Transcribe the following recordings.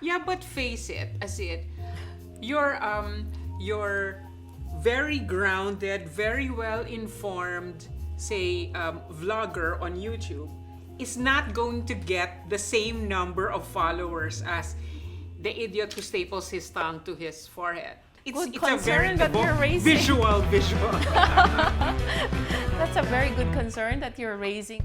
Yeah, but face it, as it, your very grounded, very well informed, say, vlogger on YouTube is not going to get the same number of followers as the idiot who staples his tongue to his forehead. Good It's a very concern that you're raising. visual. That's a very good concern that you're raising.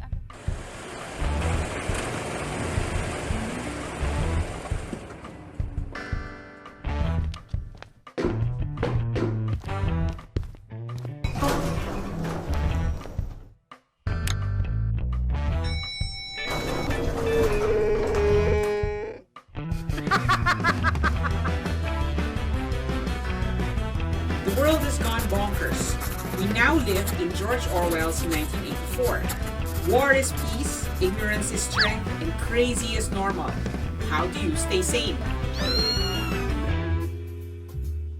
The world has gone bonkers. We now live in George Orwell's 1984. War is peace, ignorance is strength, and crazy is normal. How do you stay sane?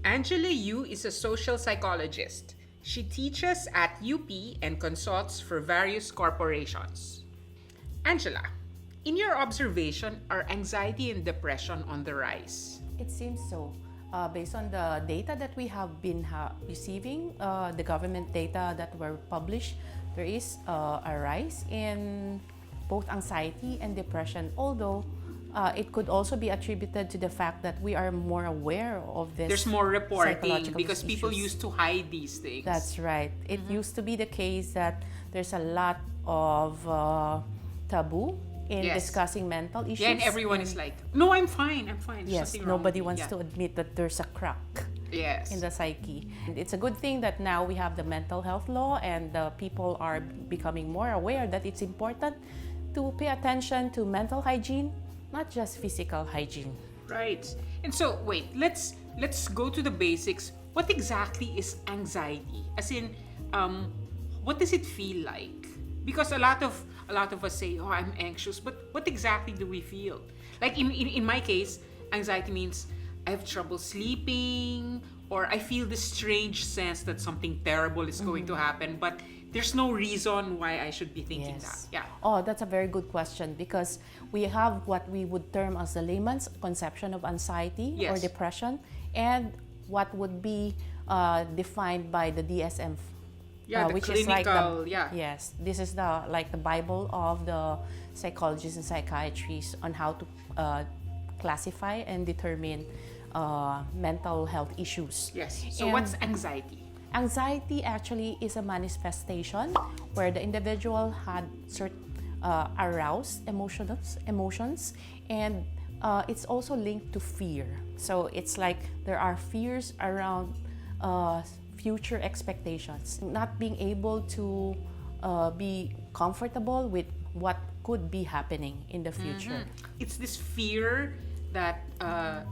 Angela Yu is a social psychologist. She teaches at UP and consults for various corporations. Angela, in your observation, are anxiety and depression on the rise? It seems so. Based on the data that we have been receiving, the government data that were published, there is a rise in both anxiety and depression, although it could also be attributed to the fact that we are more aware of this. There's more reporting psychological because people issues. used to hide these things. That's right. It used to be the case that there's a lot of taboo in Yes. discussing mental issues. Yeah, and everyone is like, no, I'm fine. There's Yes, nothing wrong nobody with me." wants to admit that there's a crack Yes. in the psyche. And it's a good thing that now we have the mental health law and people are becoming more aware that it's important to pay attention to mental hygiene, not just physical hygiene. Right. And so, wait, let's go to the basics. What exactly is anxiety? As in, what does it feel like? Because a lot of us say, "Oh, I'm anxious," but what exactly do we feel? Like in my case, anxiety means I have trouble sleeping, or I feel this strange sense that something terrible is going to happen, but there's no reason why I should be thinking that. Yeah. Oh, that's a very good question because we have what we would term as the layman's conception of anxiety or Yes. depression, and what would be defined by the DSM. Yeah, the which is like the, clinical, yeah. Yes, this is the Bible of the psychologists and psychiatrists on how to classify and determine mental health issues. Yes. So And what's anxiety? Anxiety actually is a manifestation where the individual had certain aroused emotions, and it's also linked to fear. So it's like there are fears around future expectations, not being able to be comfortable with what could be happening in the future. It's this fear that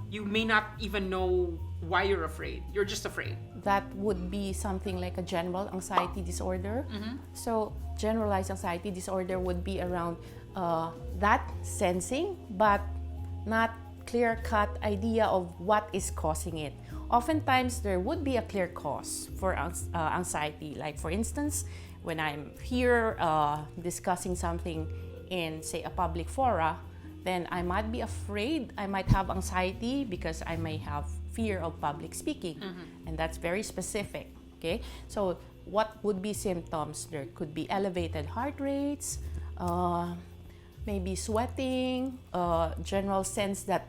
you may not even know why you're afraid. You're just afraid. That would be something like a general anxiety disorder. So generalized anxiety disorder would be around that sensing, but not clear-cut idea of what is causing it. Oftentimes, there would be a clear cause for anxiety. Like for instance, when I'm here discussing something in, say, a public fora, then I might be afraid, I might have anxiety because I may have fear of public speaking. And that's very specific, okay? So what would be symptoms? There could be elevated heart rates, maybe sweating, general sense that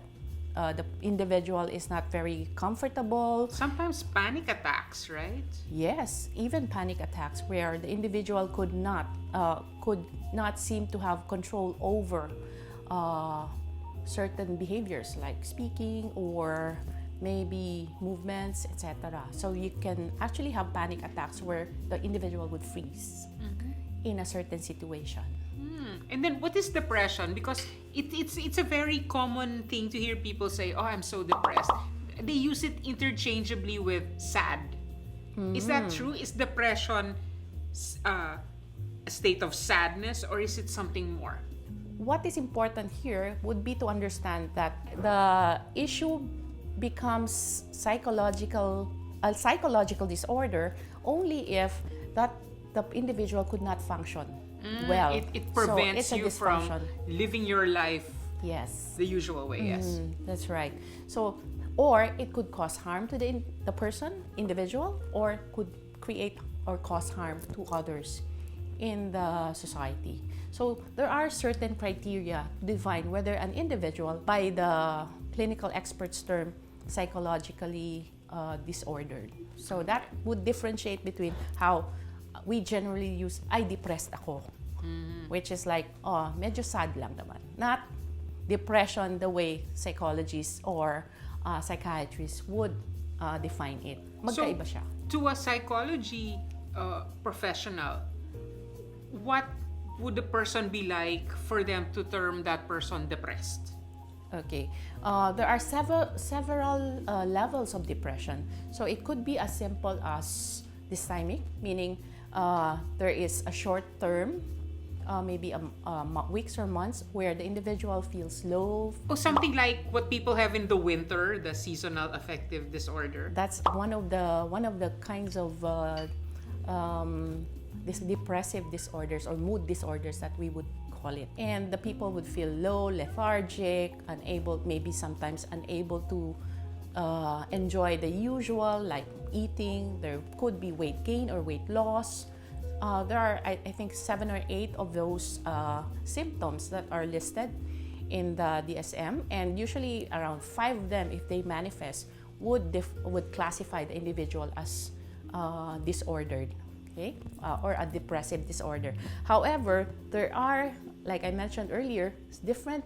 the individual is not very comfortable. Sometimes panic attacks, right? Yes, even panic attacks where the individual could not seem to have control over certain behaviors like speaking or maybe movements, etc. So you can actually have panic attacks where the individual would freeze in a certain situation. And then what is depression? Because it's a very common thing to hear people say, "Oh, I'm so depressed." They use it interchangeably with sad. Is that true? Is depression a state of sadness, or is it something more? What is important here would be to understand that the issue becomes a psychological disorder only if that the individual could not function well. It prevents so it's a you from dysfunction. living your life Yes. The usual way, yes. That's right. So, or it could cause harm to the person, individual, or could create or cause harm to others in the society. So there are certain criteria to define whether an individual, by the clinical experts term, psychologically disordered. So that would differentiate between how we generally use, ay, depressed ako. Which is like, oh, medyo sad lang naman. Not depression the way psychologists or psychiatrists would define it. Magkaiba siya. To a psychology professional, what would the person be like for them to term that person depressed? Okay. There are several levels of depression. So it could be as simple as dysthymic, meaning there is a short term, maybe weeks or months, where the individual feels low. Oh, something like what people have in the winter, the seasonal affective disorder. That's one of the kinds of these depressive disorders or mood disorders that we would call it. And the people would feel low, lethargic, unable, maybe sometimes unable to enjoy the usual, like eating. There could be weight gain or weight loss. There are, I think, 7 or 8 of those symptoms that are listed in the DSM, and usually around 5 of them, if they manifest, would classify the individual as disordered, okay, or a depressive disorder. However, there are, like I mentioned earlier, different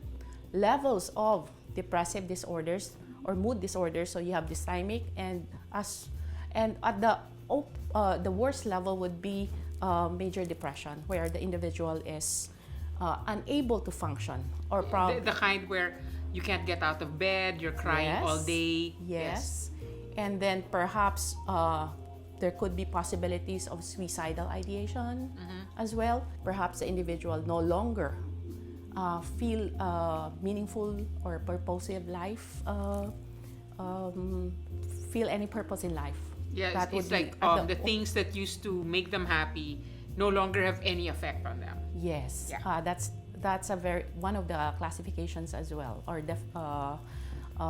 levels of depressive disorders or mood disorders. So you have dysthymic, and at the worst level would be major depression, where the individual is unable to function, or the kind where you can't get out of bed, you're crying all day. Yes. And then perhaps there could be possibilities of suicidal ideation as well. Perhaps the individual no longer feel meaningful or purposive life, feel any purpose in life. Yes, That it's would be like the things that used to make them happy no longer have any effect on them. Yes, Yeah. That's a very one of the classifications as well, or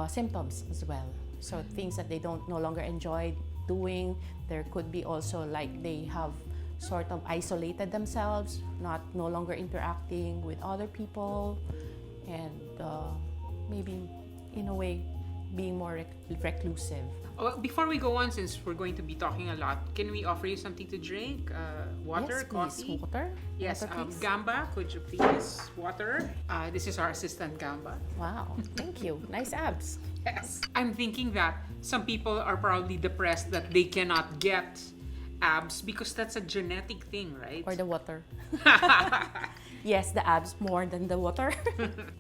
symptoms as well. So things that they don't no longer enjoy doing. There could be also like they have sort of isolated themselves, no longer interacting with other people, and maybe in a way being more reclusive. Oh, before we go on, since we're going to be talking a lot, can we offer you something to drink? Water, Yes, coffee? please. Water? Yes, Water, please. Gamba, could you please? Water. This is our assistant, Gamba. Wow, thank you. Nice abs. Yes. I'm thinking that some people are probably depressed that they cannot get abs because that's a genetic thing, right? Or the water. Yes, the abs more than the water.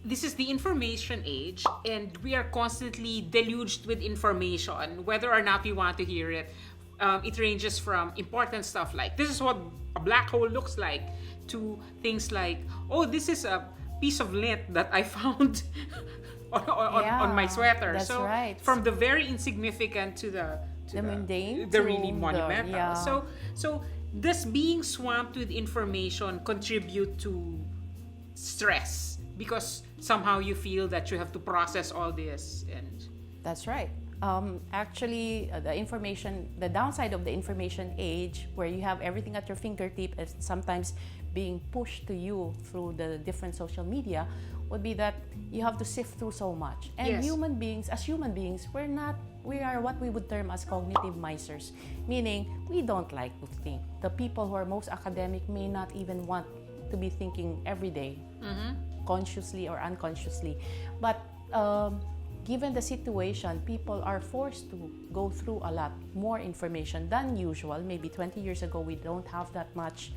This is the information age, and we are constantly deluged with information, whether or not we want to hear it. It ranges from important stuff like, this is what a black hole looks like, to things like, oh, this is a piece of lint that I found on my sweater. That's so right. From the very insignificant to the mundane, the to really monumental. yeah. So does being swamped with information contribute to stress because somehow you feel that you have to process all this? And That's right. Actually, the downside of the information age, where you have everything at your fingertip and sometimes being pushed to you through the different social media, would be that you have to sift through so much. And Yes. as human beings, we are what we would term as cognitive misers, meaning we don't like to think. The people who are most academic may not even want to be thinking every day, consciously or unconsciously. But given the situation, people are forced to go through a lot more information than usual. Maybe 20 years ago, we don't have that much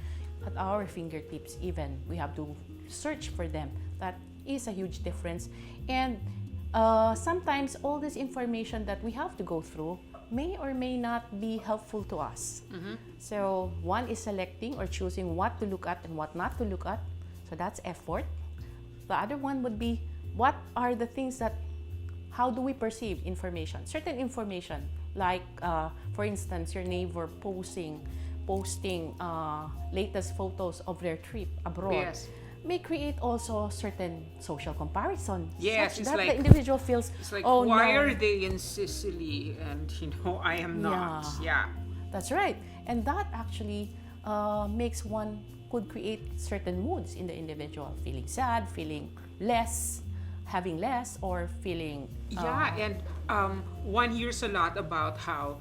at our fingertips even. We have to search for them. That is a huge difference. And sometimes all this information that we have to go through may or may not be helpful to us. So one is selecting or choosing what to look at and what not to look at. So that's effort. The other one would be, what are the things that, how do we perceive information? Certain information, like for instance, your neighbor posting latest photos of their trip abroad. Yes. may create also certain social comparison. Yes, such it's that like- the individual feels, It's like, oh why no. are they in Sicily and I am not? Yeah. That's right. And that actually makes one could create certain moods in the individual, feeling sad, feeling less, having less, or feeling Yeah, and one hears a lot about how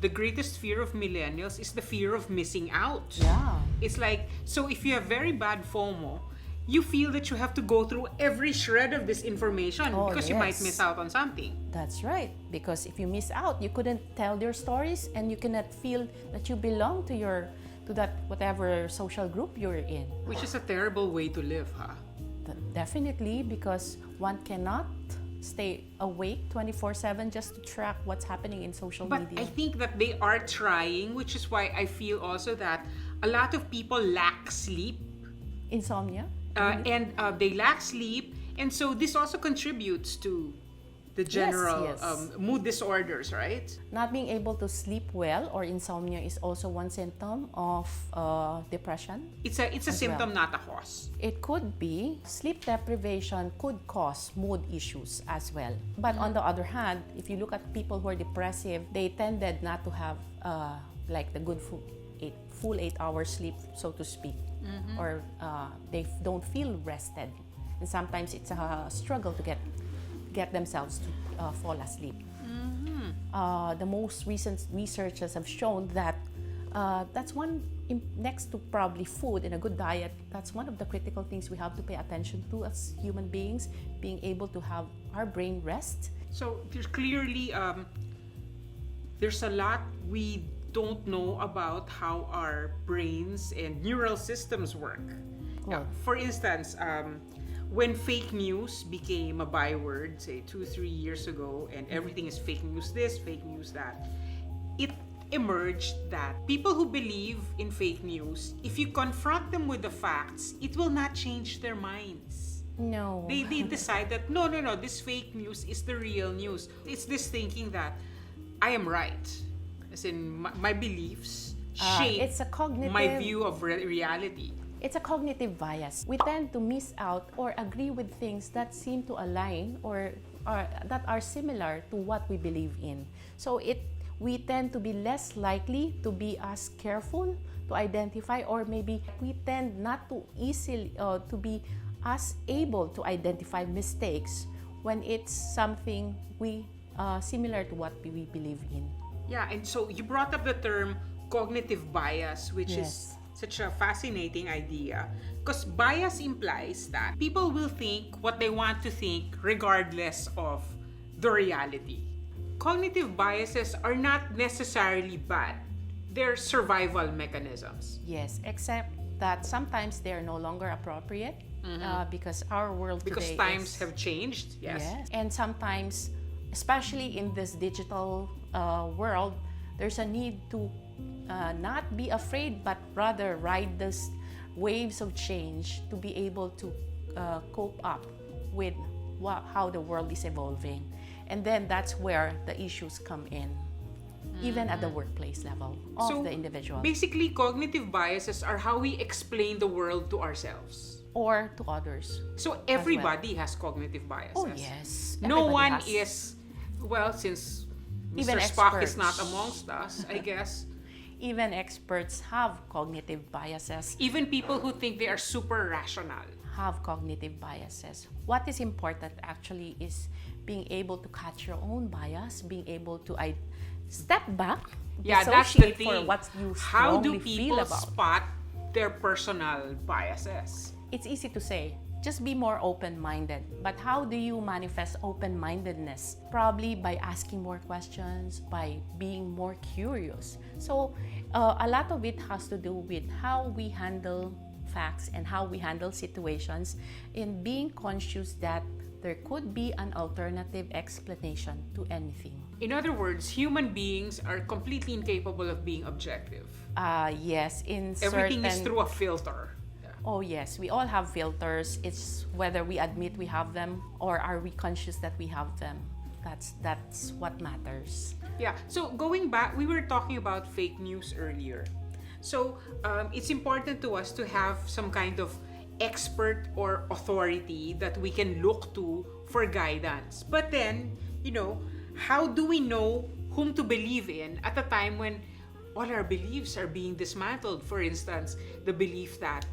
the greatest fear of millennials is the fear of missing out. Yeah. It's like, so if you have very bad FOMO, you feel that you have to go through every shred of this information Oh, because you might yes. miss out on something. That's right. Because if you miss out, you couldn't tell your stories and you cannot feel that you belong to that whatever social group you're in. Which is a terrible way to live, huh? Definitely, because one cannot stay awake 24/7 just to track what's happening in social But media. I think that they are trying, which is why I feel also that a lot of people lack sleep. Insomnia. And they lack sleep, and so this also contributes to the general yes. mood disorders, right? Not being able to sleep well or insomnia is also one symptom of depression. It's a symptom, not a cause. It could be sleep deprivation could cause mood issues as well. But on the other hand, if you look at people who are depressive, they tended not to have like the good full 8 hours sleep, so to speak, or they don't feel rested, and sometimes it's a struggle to get themselves to fall asleep. The most recent researches have shown that that's one, next to probably food and a good diet, that's one of the critical things we have to pay attention to as human beings, being able to have our brain rest. So there's clearly there's a lot we don't know about how our brains and neural systems work. Well, For instance, when fake news became a byword, say 2-3 years ago, and everything is fake news this, fake news that, it emerged that people who believe in fake news, if you confront them with the facts, it will not change their minds. no. They decide that no, this fake news is the real news. It's this thinking that I am right, as in my beliefs shape It's a cognitive- my view of reality. It's a cognitive bias. We tend to miss out or agree with things that seem to align or that are similar to what we believe in. So we tend to be less likely to be as careful to identify, or maybe we tend not to easily to be as able to identify mistakes when it's something similar to what we believe in. Yeah, and so you brought up the term cognitive bias, which Yes. is such a fascinating idea, because bias implies that people will think what they want to think regardless of the reality. Cognitive biases are not necessarily bad. They're survival mechanisms. Yes, except that sometimes they are no longer appropriate because our world Because today times is, have changed, yes. and sometimes, especially in this digital world, there's a need to not be afraid, but rather ride this waves of change to be able to cope up with how the world is evolving. And then that's where the issues come in, even at the workplace level of the individual Basically, cognitive biases are how we explain the world to ourselves. or to others. So everybody has cognitive biases. Oh, yes. No Everybody one has. is, well, since Even Mr. Spock is experts. not amongst us, I guess. Even experts have cognitive biases. Even people who think they are super rational. Have cognitive biases. What is important actually is being able to catch your own bias, being able to step back, Yeah, that's the dissociate for thing. what you How do strongly feel people about. spot their personal biases? It's easy to say, just be more open-minded. But how do you manifest open-mindedness? Probably by asking more questions, by being more curious. So a lot of it has to do with how we handle facts and how we handle situations, in being conscious that there could be an alternative explanation to anything. In other words, human beings are completely incapable of being objective. Yes, in Everything certain... is through a filter. Oh yes, we all have filters. It's whether we admit we have them or are we conscious that we have them. That's what matters. Yeah, so going back, we were talking about fake news earlier. So it's important to us to have some kind of expert or authority that we can look to for guidance. But then, how do we know whom to believe in at a time when all our beliefs are being dismantled? For instance, the belief that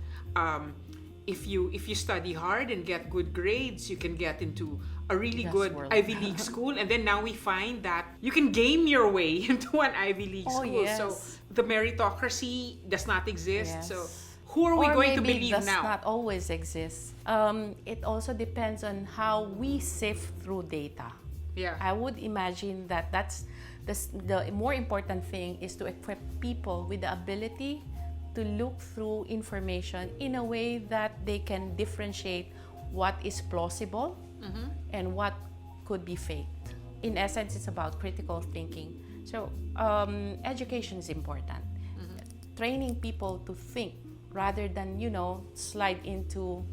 if you study hard and get good grades, you can get into a really Yes, good world. Ivy League school. And then now we find that you can game your way into an Ivy League Oh, school. yes. So the meritocracy does not exist. Yes. So who are we Or going to maybe believe does now? not always exist. It also depends on how we sift through data. Yeah. I would imagine that the more important thing is to equip people with the ability to look through information in a way that they can differentiate what is plausible and what could be faked. In essence, it's about critical thinking. So education is important. Training people to think rather than slide into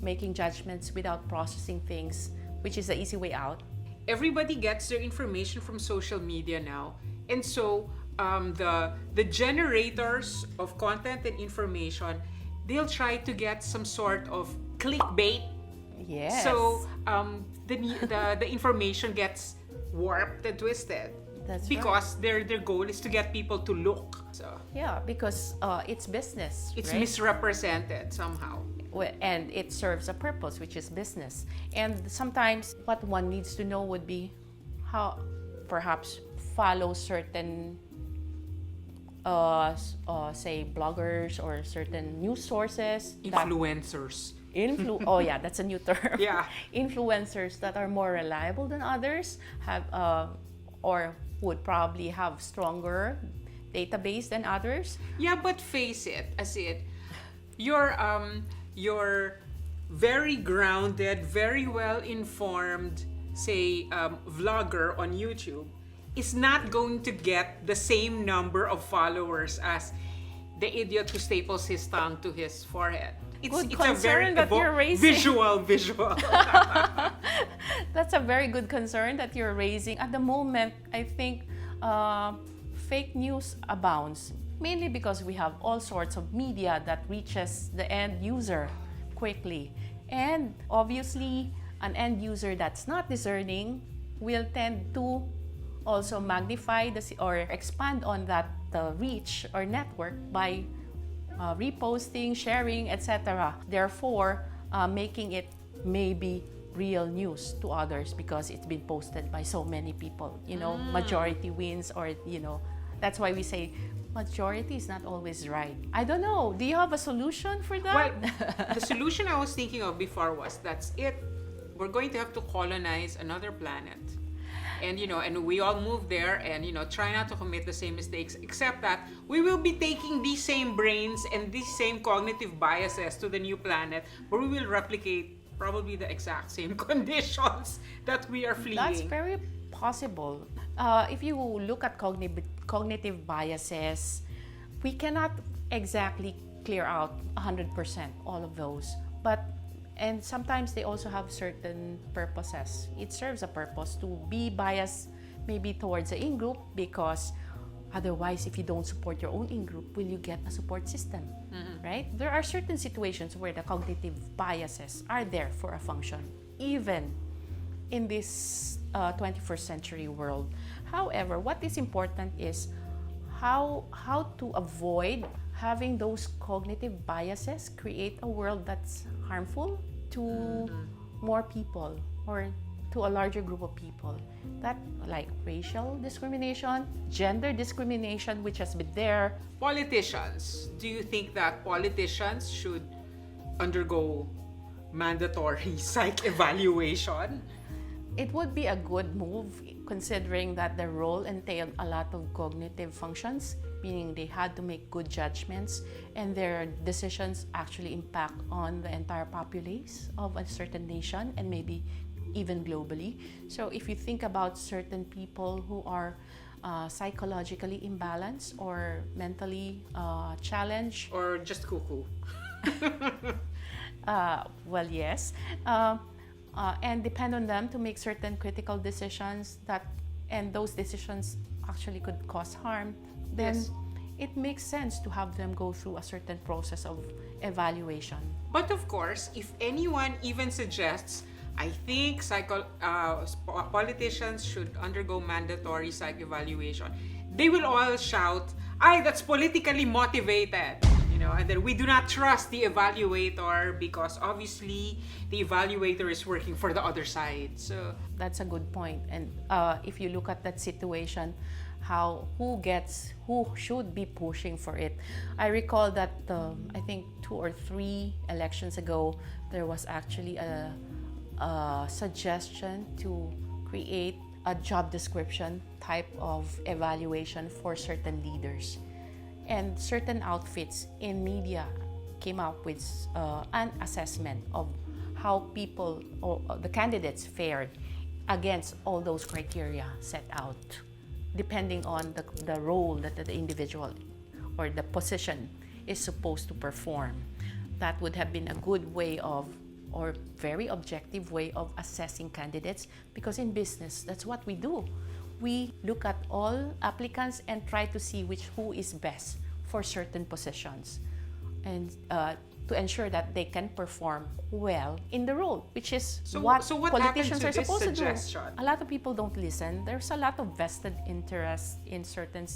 making judgments without processing things, which is the easy way out. Everybody gets their information from social media now, and so the generators of content and information, they'll try to get some sort of clickbait. Yes. So the information gets warped and twisted. That's because their goal is to get people to look. So yeah, because it's business. it's right? misrepresented somehow. And it serves a purpose, which is business. And sometimes what one needs to know would be how perhaps follow certain say bloggers or certain news sources Influencers. oh yeah, that's a new term. Yeah. Influencers that are more reliable than others have or would probably have stronger database than others. Yeah, but face it, as it, your very grounded, very well informed, say, vlogger on YouTube is not going to get the same number of followers as the idiot who staples his tongue to his forehead. Good It's a very concern that you're raising. visual. That's a very good concern that you're raising. At the moment, I think fake news abounds, mainly because we have all sorts of media that reaches the end user quickly. And obviously, an end user that's not discerning will tend to also magnify or expand on that reach or network by reposting, sharing, etc. Therefore, making it maybe real news to others because it's been posted by so many people. Majority wins, or that's why we say majority is not always right. I don't know. Do you have a solution for that? Well, the solution I was thinking of before was that's it. We're going to have to colonize another planet. And and we all move there and try not to commit the same mistakes, except that we will be taking these same brains and these same cognitive biases to the new planet where we will replicate probably the exact same conditions that we are fleeing. That's very possible. If you look at cognitive biases, we cannot exactly clear out 100% all of those. And sometimes they also have certain purposes. It serves a purpose to be biased maybe towards the in-group, because otherwise, if you don't support your own in-group, will you get a support system, right? There are certain situations where the cognitive biases are there for a function, even in this 21st century world. However, what is important is how to avoid having those cognitive biases create a world that's harmful to more people or to a larger group of people. That, like racial discrimination, gender discrimination, which has been there. Politicians. Do you think that politicians should undergo mandatory psych evaluation? It would be a good move considering that the role entailed a lot of cognitive functions, meaning they had to make good judgments and their decisions actually impact on the entire populace of a certain nation and maybe even globally. So if you think about certain people who are psychologically imbalanced or mentally challenged, Or just cuckoo? well, yes, and depend on them to make certain critical decisions and those decisions actually could cause harm, then Yes. it makes sense to have them go through a certain process of evaluation. But of course, if anyone even suggests, I think politicians should undergo mandatory psych evaluation, they will all shout, "Ay, that's politically motivated." And then we do not trust the evaluator because obviously the evaluator is working for the other side. So that's a good point. And if you look at that situation, who should be pushing for it? I recall that I think 2 or 3 elections ago, there was actually a suggestion to create a job description type of evaluation for certain leaders. And certain outfits in media came up with an assessment of how people or the candidates fared against all those criteria set out, depending on the role that the individual or the position is supposed to perform. That would have been a good way of, or very objective way of assessing candidates, because in business, that's what we do. We look at all applicants and try to see who is best for certain positions, and to ensure that they can perform well in the role, which is what politicians are supposed to do. A lot of people don't listen. There's a lot of vested interest in certain,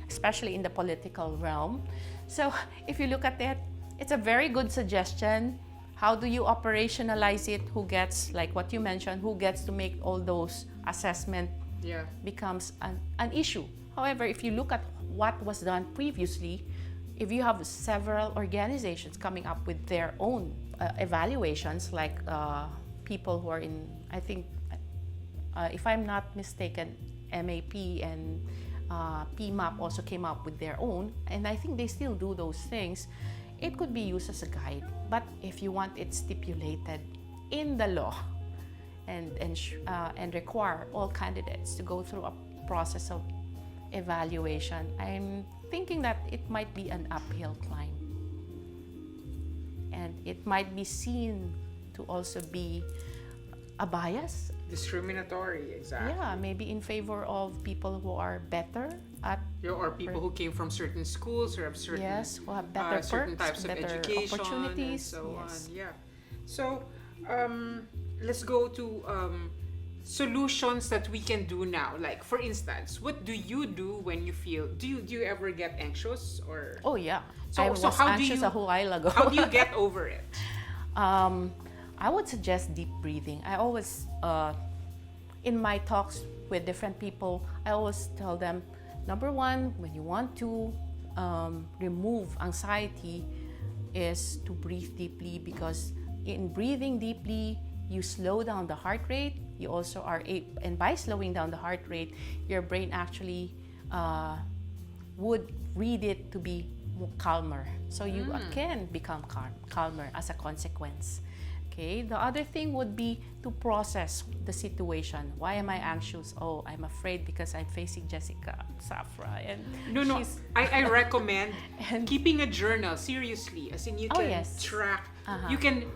especially in the political realm. So if you look at it, it's a very good suggestion. How do you operationalize it? Who gets, like what you mentioned, who gets to make all those assessments becomes an issue. However, if you look at what was done previously, if you have several organizations coming up with their own evaluations, like people who are in, I think, if I'm not mistaken, MAP and PMAP also came up with their own, and I think they still do those things. It could be used as a guide, but if you want it stipulated in the law and require all candidates to go through a process of evaluation, I'm thinking that it might be an uphill climb, and it might be seen to also be a bias. Discriminatory, exactly. Yeah, maybe in favor of people who are better at, or people who came from certain schools or have certain who have better certain perks, types of better education opportunities, and so on. Yeah. So let's go to solutions that we can do now. Like, for instance, what do you do when you feel? Do you ever get anxious or? Oh yeah. So I was how anxious a while ago. How do you get over it? I would suggest deep breathing. I always, in my talks with different people, I always tell them, number one, when you want to remove anxiety, is to breathe deeply, because in breathing deeply, you slow down the heart rate. You also and by slowing down the heart rate, your brain actually would read it to be calmer. So you can become calmer as a consequence. Okay. The other thing would be to process the situation. Why am I anxious? Oh, I'm afraid because I'm facing Zafra, and I recommend keeping a journal. Seriously, as in you can track. You can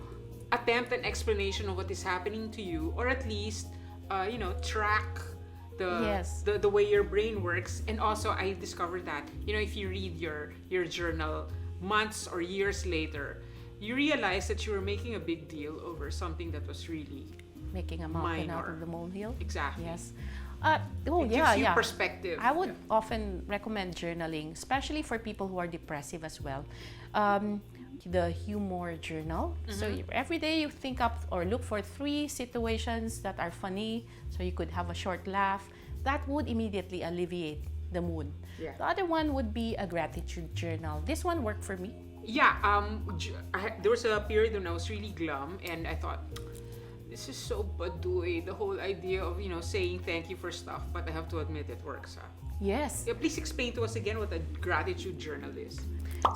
attempt an explanation of what is happening to you, or at least track the way your brain works. And also, I discovered that if you read your journal months or years later, you realize that you were making a big deal over something that was really making a mountain minor. out of the molehill. Exactly. Yes. It gives you perspective. I would often recommend journaling, especially for people who are depressive as well. The humor journal. So every day you think up or look for 3 situations that are funny, so you could have a short laugh. That would immediately alleviate the mood. Yeah. The other one would be a gratitude journal. This one worked for me. Yeah. There was a period when I was really glum, and I thought, this is so baduy, the whole idea of saying thank you for stuff. But I have to admit, it works. Yes. Yeah, please explain to us again what a gratitude journal is.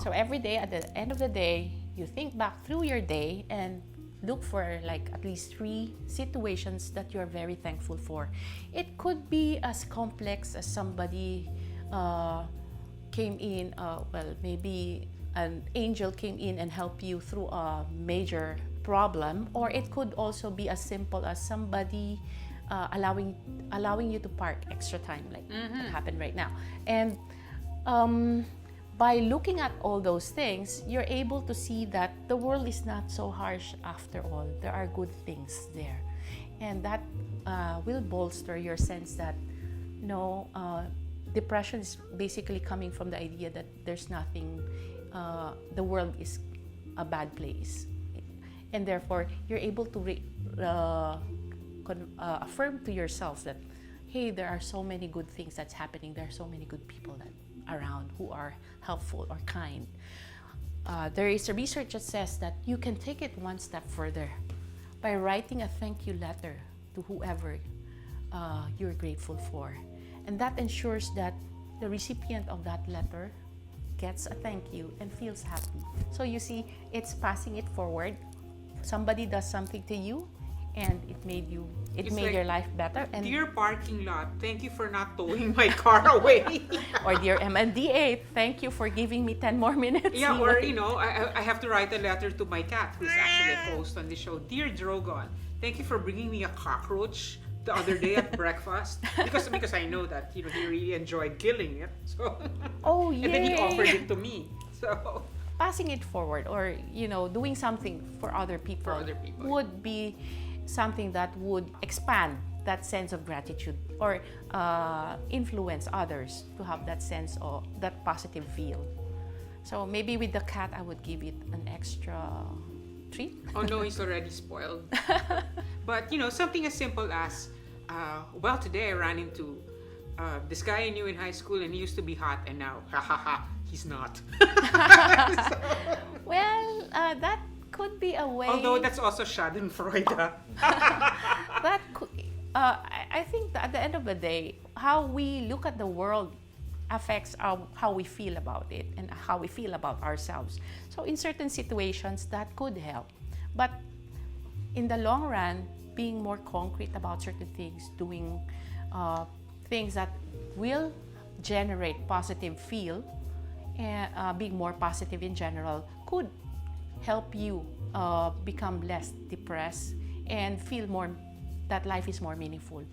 So every day, at the end of the day, you think back through your day and look for like at least 3 situations that you're very thankful for. It could be as complex as somebody came in, maybe an angel came in and helped you through a major problem, or it could also be as simple as somebody allowing you to park extra time, like what happened right now. And by looking at all those things, you're able to see that the world is not so harsh after all. There are good things there. And that will bolster your sense that no, depression is basically coming from the idea that there's nothing, the world is a bad place. And therefore, you're able to affirm to yourself that, hey, there are so many good things that's happening. There are so many good people that around who are helpful or kind. There is a research that says that you can take it one step further by writing a thank you letter to whoever you're grateful for. And that ensures that the recipient of that letter gets a thank you and feels happy. So you see, it's passing it forward. Somebody does something to you and it made like, your life better. And dear parking lot, thank you for not towing my car away. Or dear MNDA, thank you for giving me 10 more minutes. Yeah, or I have to write a letter to my cat, who's actually a host on the show. Dear Drogon, thank you for bringing me a cockroach the other day at breakfast, because I know that he really enjoyed killing it. So oh yeah, and then he offered it to me. So passing it forward, or doing something for other people, would be something that would expand that sense of gratitude, or influence others to have that sense of that positive feel. So maybe with the cat, I would give it an extra treat. Oh no, he's already spoiled. But something as simple as, well, today I ran into this guy I knew in high school, and he used to be hot, and now, he's not. Well, that could be a way. Although that's also Schadenfreude. That could, I think that at the end of the day, how we look at the world affects how we feel about it and how we feel about ourselves. So in certain situations, that could help. But in the long run, being more concrete about certain things, doing things that will generate positive feel, and being more positive in general, could help you become less depressed and feel more that life is more meaningful.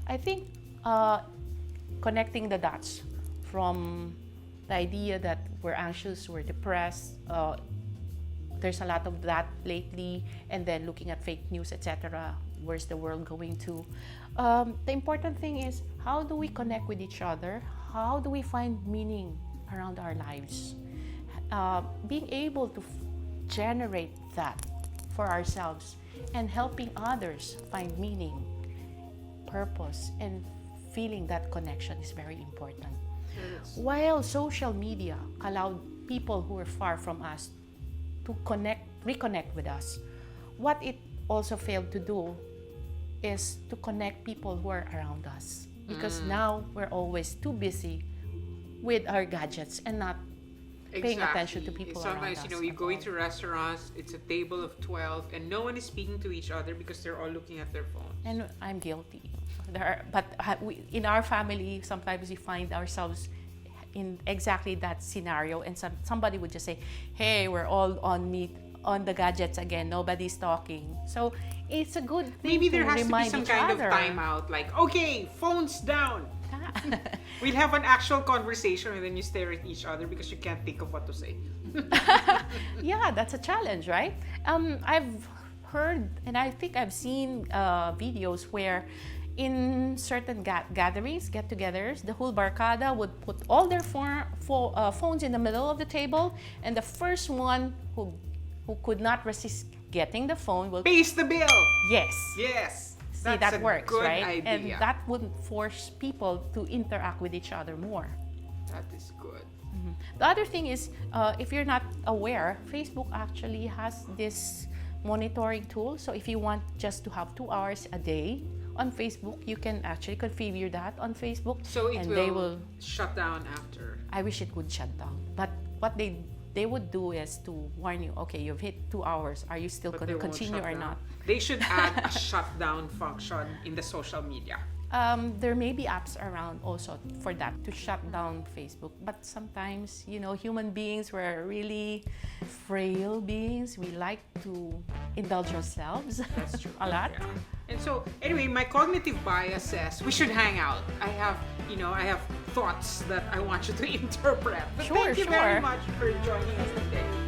I think connecting the dots from the idea that we're anxious, we're depressed, there's a lot of that lately, and then looking at fake news, etc. Where's the world going to? The important thing is, how do we connect with each other? How do we find meaning around our lives? Being able to generate that for ourselves and helping others find meaning, purpose, and feeling that connection is very important. Yes. While social media allowed people who are far from us to reconnect with us, what it also failed to do is to connect people who are around us. Because now we're always too busy with our gadgets and not paying attention to people around us. Sometimes, you go into restaurants, it's a table of 12, and no one is speaking to each other because they're all looking at their phones. And I'm guilty. In our family, sometimes we find ourselves in exactly that scenario, and somebody would just say, hey, we're all on the gadgets again, nobody's talking. So it's a good thing. Maybe there to has to be remind some each kind other. of timeout, like, okay, phones down. We'll have an actual conversation, and then you stare at each other because you can't think of what to say. Yeah, that's a challenge, right? I've heard, and I think I've seen videos where in certain gatherings, get-togethers, the whole barkada would put all their phones in the middle of the table, and the first one who could not resist getting the phone will pays the bill. Yes. Yes. See, That's that works, good right? idea. And that would force people to interact with each other more. That is good. Mm-hmm. The other thing is, if you're not aware, Facebook actually has this monitoring tool. So if you want just to have 2 hours a day on Facebook, you can actually configure that on Facebook. So and they they will shut down after. I wish it would shut down. But what they would do is to warn you, okay, you've hit 2 hours. Are you still going to continue or not? They should add a shutdown function in the social media. There may be apps around also for that, to shut down Facebook. But sometimes, human beings, we're really frail beings. We like to indulge ourselves That's true. a lot. Yeah. And so, anyway, my cognitive bias says we should hang out. I have thoughts that I want you to interpret. But Sure, thank you very sure. much for joining us today.